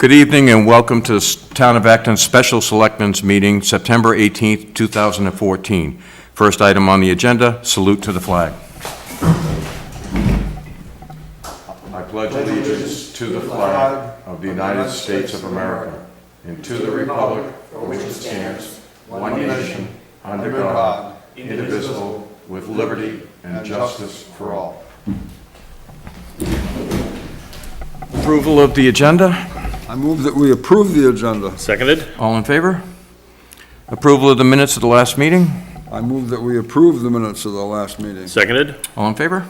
Good evening and welcome to the Town of Acton Special Selectmen's Meeting, September 18th, 2014. First item on the agenda, salute to the flag. I pledge allegiance to the flag of the United States of America and to the republic for which it stands, one nation, under God, indivisible, with liberty and justice for all. Approval of the agenda. I move that we approve the agenda. Seconded. All in favor? Approval of the minutes of the last meeting. I move that we approve the minutes of the last meeting. Seconded. All in favor?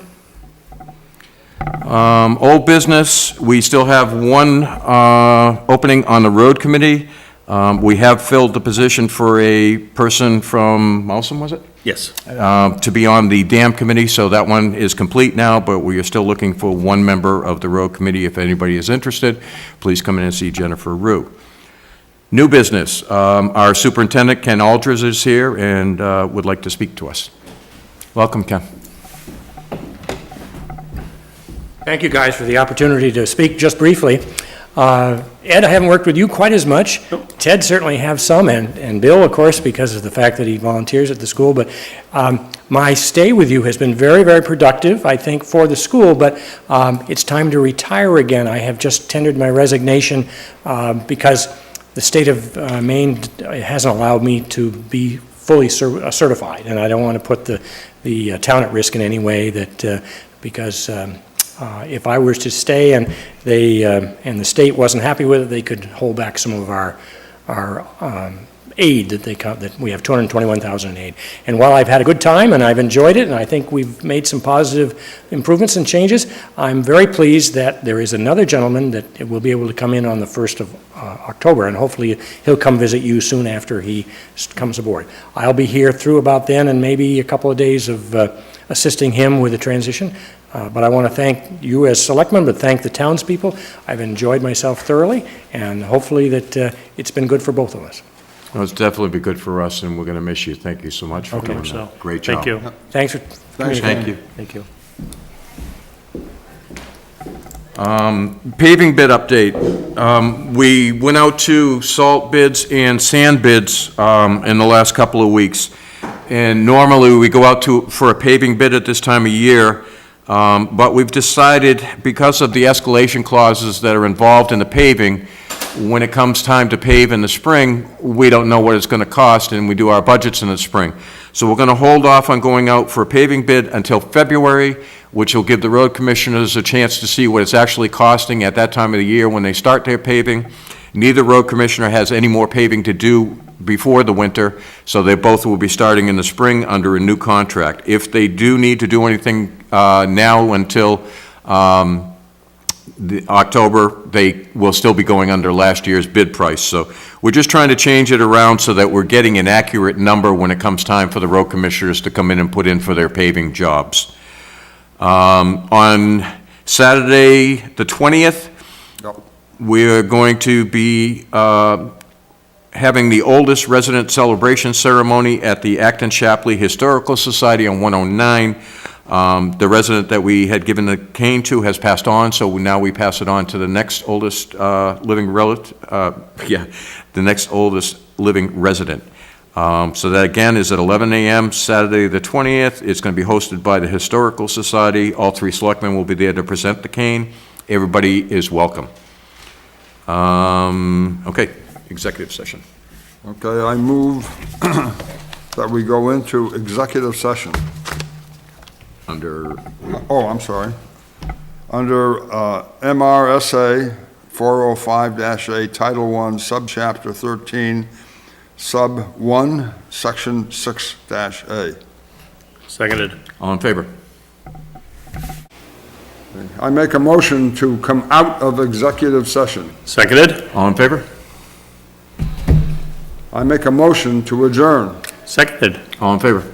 Old business, we still have one opening on the road committee. We have filled the position for a person from Mousom, was it? Yes. To be on the dam committee, so that one is complete now, but we are still looking for one member of the road committee. If anybody is interested, please come in and see Jennifer Rue. New business, our superintendent, Ken Aldridge, is here and would like to speak to us. Welcome, Ken. Thank you, guys, for the opportunity to speak just briefly. Ed, I haven't worked with you quite as much. Nope. Ted certainly have some, and Bill, of course, because of the fact that he volunteers at the school. But my stay with you has been very, very productive, I think, for the school. But it's time to retire again. I have just tendered my resignation because the state of Maine hasn't allowed me to be fully certified, and I don't want to put the town at risk in any way. Because if I were to stay and the state wasn't happy with it, they could hold back some of our aid that we have $221,000 in aid. And while I've had a good time and I've enjoyed it, and I think we've made some positive improvements and changes, I'm very pleased that there is another gentleman that will be able to come in on the 1st of October, and hopefully he'll come visit you soon after he comes aboard. I'll be here through about then, and maybe a couple of days of assisting him with the transition. But I want to thank you as selectmen, but thank the townspeople. I've enjoyed myself thoroughly, and hopefully that it's been good for both of us. Well, it's definitely be good for us, and we're going to miss you. Thank you so much for doing that. Great job. Thank you. Thanks for Thank you. Thank you. Paving bid update. We went out to salt bids and sand bids in the last couple of weeks. And normally we go out for a paving bid at this time of year, but we've decided, because of the escalation clauses that are involved in the paving, when it comes time to pave in the spring, we don't know what it's going to cost, and we do our budgets in the spring. So we're going to hold off on going out for a paving bid until February, which will give the road commissioners a chance to see what it's actually costing at that time of the year when they start their paving. Neither road commissioner has any more paving to do before the winter, so they both will be starting in the spring under a new contract. If they do need to do anything now until October, they will still be going under last year's bid price. So we're just trying to change it around so that we're getting an accurate number when it comes time for the road commissioners to come in and put in for their paving jobs. On Saturday, the 20th, we're going to be having the oldest resident celebration ceremony at the Acton Shapley Historical Society on 109. The resident that we had given the cane to has passed on, so now we pass it on to the next oldest living relative. The next oldest living resident. So that again is at 11 a.m. Saturday the 20th. It's going to be hosted by the Historical Society. All three selectmen will be there to present the cane. Everybody is welcome. Okay, executive session. Okay, I move that we go into executive session. Under, Oh, I'm sorry. Under MRSA 405-A, Title I, Subchapter 13, Sub 1, Section 6-A. Seconded. all in favor? I make a motion to come out of executive session. Seconded. All in favor? I make a motion to adjourn. Seconded. All in favor?